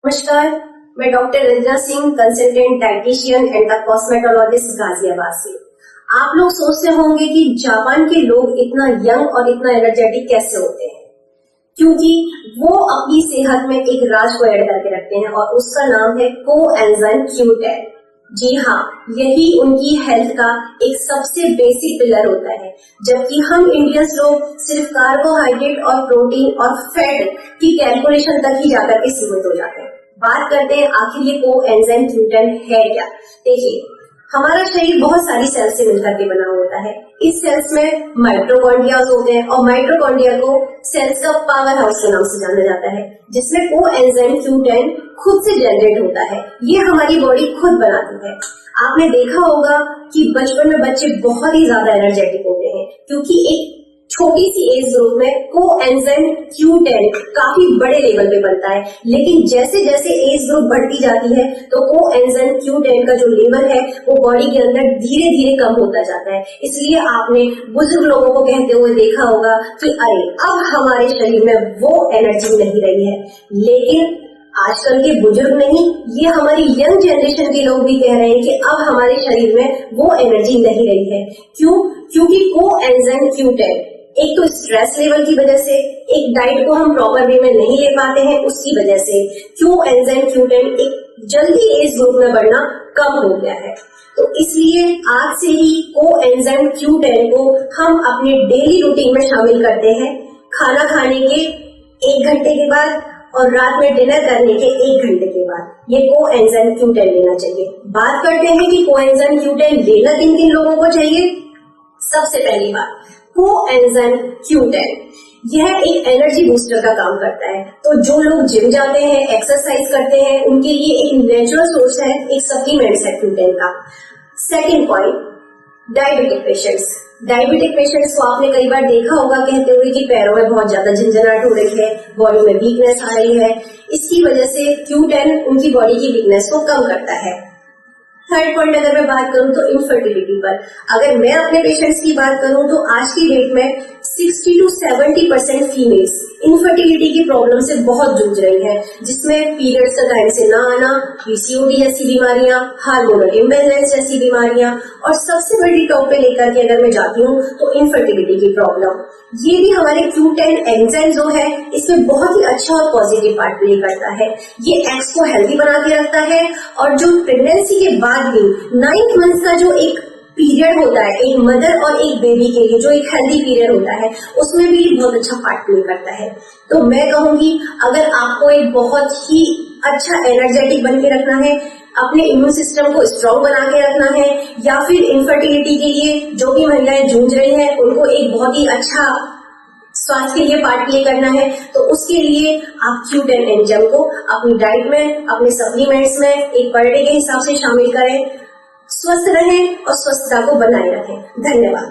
नमस्कार, मैं doctor Ranjana Singh, consultant dietitian and the cosmetologist Ghaziabad से। आप लोग सोचते होंगे कि जापान के लोग इतना यंग और इतना एनर्जेटिक कैसे होते हैं, क्योंकि वो अपनी सेहत में एक राज को ऐड करके रखते हैं और उसका नाम है कोएंजाइम Q10। जी हाँ, यही उनकी हेल्थ का एक सबसे बेसिक पिलर होता है, जबकि हम इंडियंस लोग सिर्फ कार्बोहाइड्रेट और प्रोटीन और फैट की कैलकुलेशन तक ही जाकर के सीमित हो जाते हैं। बात करते हैं आखिर ये कोएंजाइम Q10 है क्या। देखिए, हमारा शरीर बहुत सारी सेल से मिलकर के बना होता है। इस सेल्स में माइटोकॉन्ड्रिया होते हैं और माइटोकॉन्ड्रिया को सेल्स का पावर हाउस के नाम से जाना जाता है, जिसमें कोएंजाइम Q10 खुद से जनरेट होता है। ये हमारी बॉडी खुद बनाती है। आपने देखा होगा कि बचपन में बच्चे बहुत ही ज्यादा एनर्जेटिक होते हैं, क्योंकि एक छोटी सी एज ग्रुप में कोएंजाइम Q10 काफी बड़े लेवल पे बनता है, लेकिन जैसे जैसे एज ग्रुप बढ़ती जाती है तो कोएंजाइम Q10 का जो लेवल है वो बॉडी के अंदर धीरे धीरे कम होता जाता है। इसलिए आपने बुजुर्ग लोगों को कहते हुए देखा होगा कि अरे अब हमारे शरीर में वो एनर्जी नहीं रही है। लेकिन आजकल के बुजुर्ग नहीं, ये हमारी यंग जनरेशन के लोग भी कह रहे हैं कि अब हमारे शरीर में वो एनर्जी नहीं रही है। क्यों? क्योंकि कोएंजाइम Q10 एक तो स्ट्रेस लेवल की वजह से, एक डाइट को हम प्रॉपर वे में नहीं ले पाते हैं उसकी वजह से कोएंजाइम Q10 एक जल्दी एज ग्रुप में बढ़ना कम हो गया है। तो इसलिए आज से ही कोएंजाइम Q10 को हम अपने डेली रूटीन में शामिल करते हैं। खाना खाने के 1 घंटे के बाद और रात में डिनर करने के 1 घंटे के बाद ये कोएंजाइम Q10 लेना चाहिए। बात करते हैं कि कोएंजाइम Q10 लेना किन किन लोगों को चाहिए। सबसे पहली बात, कोएंजाइम Q10 यह एक एनर्जी बूस्टर का काम करता है। तो जो लोग जिम जाते हैं, एक्सरसाइज करते हैं, उनके लिए एक नेचुरल सोर्स है, एक सप्लीमेंट है Q10 का। सेकेंड पॉइंट, डायबिटिक पेशेंट्स को आपने कई बार देखा होगा कहते हुए कि पैरों में बहुत ज्यादा झंझनाहट हो रही है, बॉडी में वीकनेस आ रही है। इसकी वजह से Q10 उनकी बॉडी की वीकनेस को कम करता है। थर्ड पॉइंट अगर मैं बात करूं तो इनफर्टिलिटी पर, अगर मैं अपने पेशेंट्स की बात करूं तो आज की डेट में 60 to 70% फीमेल्स इनफर्टिलिटी की प्रॉब्लम से बहुत जूझ रही है, जिसमें पीरियड्स का टाइम से ना आना, PCOD जैसी बीमारियां, हार्मोनल इम्बैलेंस जैसी बीमारियां, और सबसे बड़ी टॉप पे लेकर के अगर मैं जाती हूँ तो इनफर्टिलिटी की प्रॉब्लम। ये भी हमारे Q10 एंजाइम जो है इसमें बहुत ही अच्छा और पॉजिटिव पार्ट प्ले करता है। ये एग्स को हेल्दी बना के रखता है, और जो प्रेगनेंसी के बाद भी 9 मंथ का जो एक पीरियड होता है एक मदर और एक बेबी के लिए, जो एक हेल्दी पीरियड होता है, उसमें भी बहुत अच्छा पार्ट प्ले करता है। तो मैं कहूंगी अगर आपको एक बहुत ही अच्छा एनर्जेटिक बन के रखना है, अपने इम्यून सिस्टम को स्ट्रॉन्ग बना के रखना है, या फिर इनफर्टिलिटी के लिए जो भी महिलाएं जूझ रही हैं उनको एक बहुत ही अच्छा स्वास्थ्य के लिए पार्ट प्ले करना है, तो उसके लिए आप Q10 एंजाइम को अपनी डाइट में, अपने सप्लीमेंट्स में एक पर डे के हिसाब से शामिल करें। स्वस्थ रहें और स्वस्थता को बनाए रखें। धन्यवाद।